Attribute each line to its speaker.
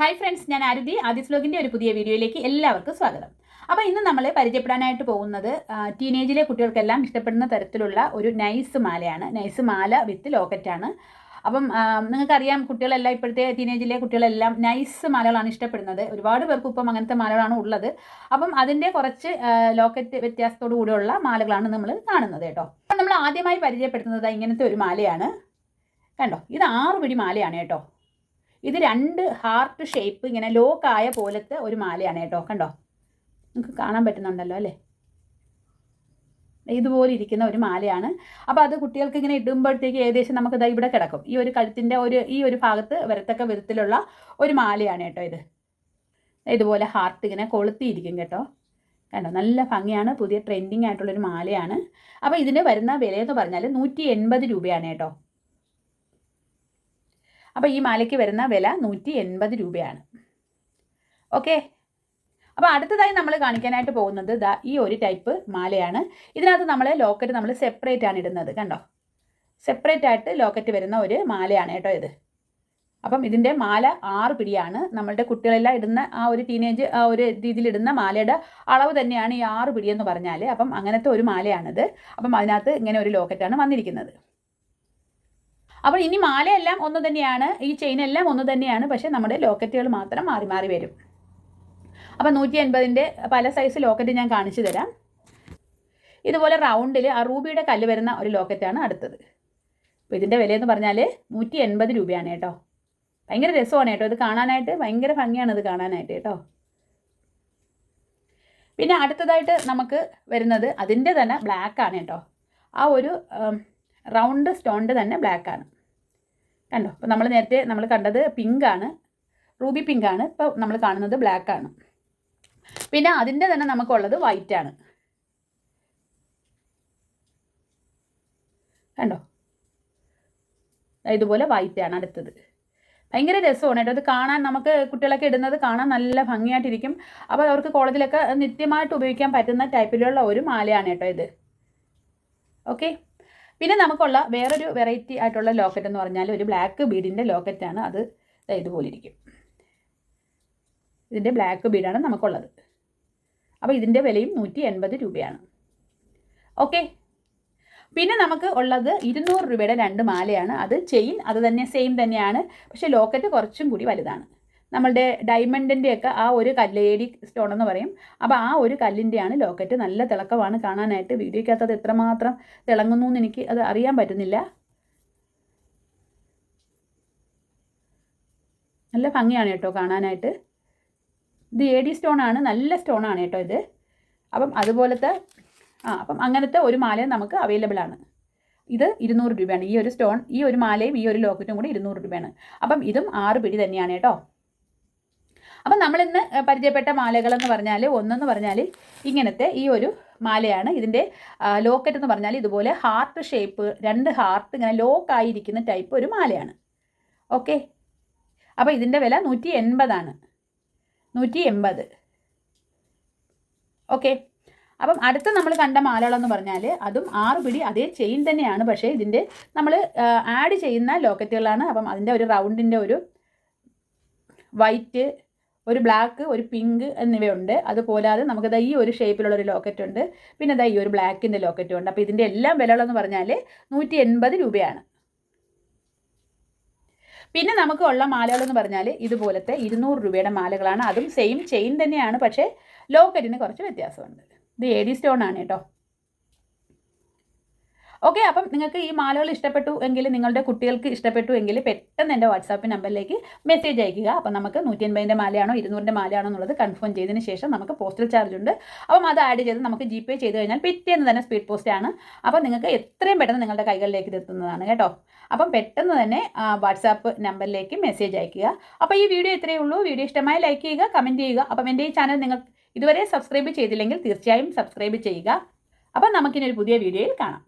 Speaker 1: Hi friends, ഞാൻ ആരുതി. ആദിസ് വ്ലോഗിൻ്റെ ഒരു പുതിയ വീഡിയോയിലേക്ക് എല്ലാവർക്കും സ്വാഗതം. അപ്പോൾ ഇന്ന് നമ്മൾ പരിചയപ്പെടാനായിട്ട് പോകുന്നത് ടീനേജിലെ കുട്ടികൾക്കെല്ലാം ഇഷ്ടപ്പെടുന്ന തരത്തിലുള്ള ഒരു നൈസ് മാലയാണ്. നൈസ് മാല വിത്ത് ലോക്കറ്റാണ്. അപ്പം നിങ്ങൾക്കറിയാം, കുട്ടികളെല്ലാം ഇപ്പോഴത്തെ ടീനേജിലെ കുട്ടികളെല്ലാം നൈസ് മാലകളാണ് ഇഷ്ടപ്പെടുന്നത്. ഒരുപാട് പേർക്കും ഇപ്പം അങ്ങനത്തെ മാലകളാണ് ഉള്ളത്. അപ്പം അതിൻ്റെ കുറച്ച് ലോക്കറ്റ് വ്യത്യാസത്തോടു കൂടിയുള്ള മാലകളാണ് നമ്മൾ കാണുന്നത് കേട്ടോ. അപ്പം നമ്മൾ ആദ്യമായി പരിചയപ്പെടുത്തുന്നത് ഇങ്ങനത്തെ ഒരു മാലയാണ്. കണ്ടോ, ഇത് 6 പിടി മാലയാണ് കേട്ടോ. ഇത് 2 ഹാർട്ട് ഷേപ്പ് ഇങ്ങനെ ലോക്കായ പോലത്തെ ഒരു മാലയാണ് കേട്ടോ. കണ്ടോ, നിങ്ങൾക്ക് കാണാൻ പറ്റുന്നുണ്ടല്ലോ അല്ലേ? ഇതുപോലെ ഇരിക്കുന്ന ഒരു മാലയാണ്. അപ്പോൾ അത് കുട്ടികൾക്ക് ഇങ്ങനെ ഇടുമ്പോഴത്തേക്ക് ഏകദേശം നമുക്കിത് ഇവിടെ കിടക്കും. ഈ ഒരു കഴുത്തിൻ്റെ ഈ ഒരു ഭാഗത്ത് വരത്തക്ക വിധത്തിലുള്ള ഒരു മാലയാണ് കേട്ടോ ഇത്. ഇതുപോലെ ഹാർട്ട് ഇങ്ങനെ കൊളുത്തിയിരിക്കും കേട്ടോ. കണ്ടോ, നല്ല ഭംഗിയാണ്. പുതിയ ട്രെൻഡിങ് ആയിട്ടുള്ളൊരു മാലയാണ്. അപ്പോൾ ഇതിന് വരുന്ന വിലയെന്ന് പറഞ്ഞാൽ 180 രൂപയാണ് കേട്ടോ. അപ്പോൾ ഈ മാലയ്ക്ക് വരുന്ന വില 180 രൂപയാണ്. ഓക്കെ, അപ്പോൾ അടുത്തതായി നമ്മൾ കാണിക്കാനായിട്ട് പോകുന്നത് ഈ ഒരു ടൈപ്പ് മാലയാണ്. ഇതിനകത്ത് നമ്മൾ ലോക്കറ്റ് നമ്മൾ സെപ്പറേറ്റ് ആണ് ഇടുന്നത്. കണ്ടോ, സെപ്പറേറ്റ് ആയിട്ട് ലോക്കറ്റ് വരുന്ന ഒരു മാലയാണ് കേട്ടോ ഇത്. അപ്പം ഇതിൻ്റെ മാല 6 പിടിയാണ്. നമ്മളുടെ കുട്ടികളെല്ലാം ഇടുന്ന ആ ഒരു ടീനേജ് ആ ഒരു രീതിയിൽ ഇടുന്ന മാലയുടെ അളവ് തന്നെയാണ് ഈ 6 പിടിയെന്ന് പറഞ്ഞാൽ. അപ്പം അങ്ങനത്തെ ഒരു മാലയാണിത്. അപ്പം അതിനകത്ത് ഇങ്ങനെ ഒരു ലോക്കറ്റാണ് വന്നിരിക്കുന്നത്. അപ്പോൾ ഇനി മാലയെല്ലാം ഒന്ന് തന്നെയാണ്, ഈ ചെയിനെല്ലാം ഒന്ന് തന്നെയാണ്, പക്ഷേ നമ്മുടെ ലോക്കറ്റുകൾ മാത്രം മാറി മാറി വരും. അപ്പോൾ 180ൻ്റെ പല സൈസ് ലോക്കറ്റ് ഞാൻ കാണിച്ചു തരാം. ഇതുപോലെ റൗണ്ടിൽ ആ റൂബിയുടെ കല്ല് വരുന്ന ഒരു ലോക്കറ്റാണ് അടുത്തത്. അപ്പോൾ ഇതിൻ്റെ വിലയെന്ന് പറഞ്ഞാൽ 180 രൂപയാണ് കേട്ടോ. ഭയങ്കര രസമാണ് കേട്ടോ ഇത് കാണാനായിട്ട്, ഭയങ്കര ഭംഗിയാണ് ഇത് കാണാനായിട്ട് കേട്ടോ. പിന്നെ അടുത്തതായിട്ട് നമുക്ക് വരുന്നത് അതിൻ്റെ തന്നെ ബ്ലാക്കാണ് കേട്ടോ. ആ ഒരു റൗണ്ട് സ്റ്റോണിൻ്റെ തന്നെ ബ്ലാക്കാണ്. കണ്ടോ, അപ്പോൾ നമ്മൾ നേരത്തെ നമ്മൾ കണ്ടത് പിങ്കാണ്, റൂബി പിങ്കാണ്. ഇപ്പോൾ നമ്മൾ കാണുന്നത് ബ്ലാക്കാണ്. പിന്നെ അതിൻ്റെ തന്നെ നമുക്കുള്ളത് വൈറ്റാണ്. കണ്ടോ, ഇതുപോലെ വൈറ്റാണ് അടുത്തത്. ഭയങ്കര രസമാണ് കേട്ടോ ഇത് കാണാൻ. നമുക്ക് കുട്ടികളൊക്കെ ഇടുന്നത് കാണാൻ നല്ല ഭംഗിയായിട്ടിരിക്കും. അപ്പോൾ അവർക്ക് കോളേജിലൊക്കെ നിത്യമായിട്ട് ഉപയോഗിക്കാൻ പറ്റുന്ന ടൈപ്പിലുള്ള ഒരു മാലയാണ് കേട്ടോ ഇത്. ഓക്കെ, പിന്നെ നമുക്കുള്ള വേറൊരു വെറൈറ്റി ആയിട്ടുള്ള ലോക്കറ്റ് എന്ന് പറഞ്ഞാൽ ഒരു ബ്ലാക്ക് ബീഡിൻ്റെ ലോക്കറ്റാണ്. അത് ഇതുപോലെ ഇരിക്കും. ഇതിൻ്റെ ബ്ലാക്ക് ബീഡാണ് നമുക്കുള്ളത്. അപ്പോൾ ഇതിൻ്റെ വിലയും 180 രൂപയാണ്. ഓക്കെ, പിന്നെ നമുക്ക് ഉള്ളത് 200 രൂപയുടെ 2 മാലയാണ്. അത് ചെയിൻ അത് തന്നെ സെയിം തന്നെയാണ്, പക്ഷേ ലോക്കറ്റ് കുറച്ചും കൂടി വലുതാണ്. നമ്മളുടെ ഡയമണ്ടിൻ്റെയൊക്കെ ആ ഒരു കല്ലേടി സ്റ്റോൺ എന്ന് പറയും. അപ്പോൾ ആ ഒരു കല്ലിൻ്റെയാണ് ലോക്കറ്റ്. നല്ല തിളക്കമാണ് കാണാനായിട്ട്. വീഡിയോയ്ക്കകത്ത് അത് എത്രമാത്രം തിളങ്ങുന്നു എന്ന് എനിക്ക് അത് അറിയാൻ പറ്റുന്നില്ല. നല്ല ഭംഗിയാണ് കേട്ടോ കാണാനായിട്ട്. ഇത് AD സ്റ്റോണാണ്, നല്ല സ്റ്റോണാണ് കേട്ടോ ഇത്. അപ്പം അതുപോലത്തെ അപ്പം അങ്ങനത്തെ ഒരു മാല നമുക്ക് അവൈലബിൾ ആണ്. ഇത് 200 രൂപയാണ്. ഈ ഒരു സ്റ്റോൺ, ഈ ഒരു മാലയും ഈ ഒരു ലോക്കറ്റും കൂടി 200 രൂപയാണ്. അപ്പം ഇതും 6 പിടി തന്നെയാണ് കേട്ടോ. അപ്പം നമ്മളിന്ന് പരിചയപ്പെട്ട മാലകളെന്ന് പറഞ്ഞാൽ ഒന്നെന്ന് പറഞ്ഞാൽ ഇങ്ങനത്തെ ഈ ഒരു മാലയാണ്. ഇതിൻ്റെ ലോക്കറ്റ് എന്ന് പറഞ്ഞാൽ ഇതുപോലെ ഹാർട്ട് ഷേപ്പ് 2 ഹാർട്ട് ഇങ്ങനെ ലോക്കായിരിക്കുന്ന ടൈപ്പ് ഒരു മാലയാണ്. ഓക്കെ, അപ്പോൾ ഇതിൻ്റെ വില 180 ആണ്. 180. ഓക്കെ, അപ്പം അടുത്ത നമ്മൾ കണ്ട മാലകളെന്ന് പറഞ്ഞാൽ അതും 6 പിടി അതേ ചെയിൻ തന്നെയാണ്, പക്ഷേ ഇതിൻ്റെ നമ്മൾ ആഡ് ചെയ്യുന്ന ലോക്കറ്റുകളാണ്. അപ്പം അതിൻ്റെ ഒരു റൗണ്ടിൻ്റെ ഒരു വൈറ്റ്, ഒരു ബ്ലാക്ക്, ഒരു പിങ്ക് എന്നിവയുണ്ട്. അതുപോലാതെ നമുക്കത് ഈ ഒരു ഷേപ്പിലുള്ളൊരു ലോക്കറ്റ് ഉണ്ട്. പിന്നെ ഈ ഒരു ബ്ലാക്കിൻ്റെ ലോക്കറ്റും ഉണ്ട്. അപ്പോൾ ഇതിൻ്റെ എല്ലാം വിലകളെന്ന് പറഞ്ഞാൽ 180 രൂപയാണ്. പിന്നെ നമുക്ക് ഉള്ള മാലകളെന്ന് പറഞ്ഞാൽ ഇതുപോലത്തെ 200 രൂപയുടെ മാലകളാണ്. അതും സെയിം ചെയിൻ തന്നെയാണ്, പക്ഷേ ലോക്കറ്റിന് കുറച്ച് വ്യത്യാസമുണ്ട്. ഇത് AD സ്റ്റോൺ ആണ് കേട്ടോ. ഓക്കെ, അപ്പം നിങ്ങൾക്ക് ഈ മാലകൾ ഇഷ്ടപ്പെട്ടു എങ്കിൽ, നിങ്ങളുടെ കുട്ടികൾക്ക് ഇഷ്ടപ്പെട്ടു എങ്കിൽ പെട്ടെന്ന് എൻ്റെ വാട്സാപ്പ് നമ്പറിലേക്ക് മെസ്സേജ് അയക്കുക. അപ്പം നമുക്ക് 180ൻ്റെ മാലയാണോ 200ൻ്റെ മാലയാണോ എന്നുള്ളത് കൺഫേം ചെയ്തതിന് ശേഷം നമുക്ക് പോസ്റ്റൽ ചാർജ് ഉണ്ട്. അപ്പം അത് ആഡ് ചെയ്ത് നമുക്ക് GPay ചെയ്ത് കഴിഞ്ഞാൽ പിറ്റേന്ന് തന്നെ സ്പീഡ് പോസ്റ്റാണ്. അപ്പം നിങ്ങൾക്ക് എത്രയും പെട്ടെന്ന് നിങ്ങളുടെ കൈകളിലേക്ക് ഇത് എത്തുന്നതാണ് കേട്ടോ. അപ്പം പെട്ടെന്ന് തന്നെ വാട്സാപ്പ് നമ്പറിലേക്ക് മെസ്സേജ് അയക്കുക. അപ്പോൾ ഈ വീഡിയോ ഇത്രയേ ഉള്ളൂ. വീഡിയോ ഇഷ്ടമായി ലൈക്ക് ചെയ്യുക, കമൻറ്റ് ചെയ്യുക. അപ്പം എൻ്റെ ഈ ചാനൽ നിങ്ങൾ ഇതുവരെ സബ്സ്ക്രൈബ് ചെയ്തില്ലെങ്കിൽ തീർച്ചയായും സബ്സ്ക്രൈബ് ചെയ്യുക. അപ്പം നമുക്കിനൊരു പുതിയ വീഡിയോയിൽ കാണാം.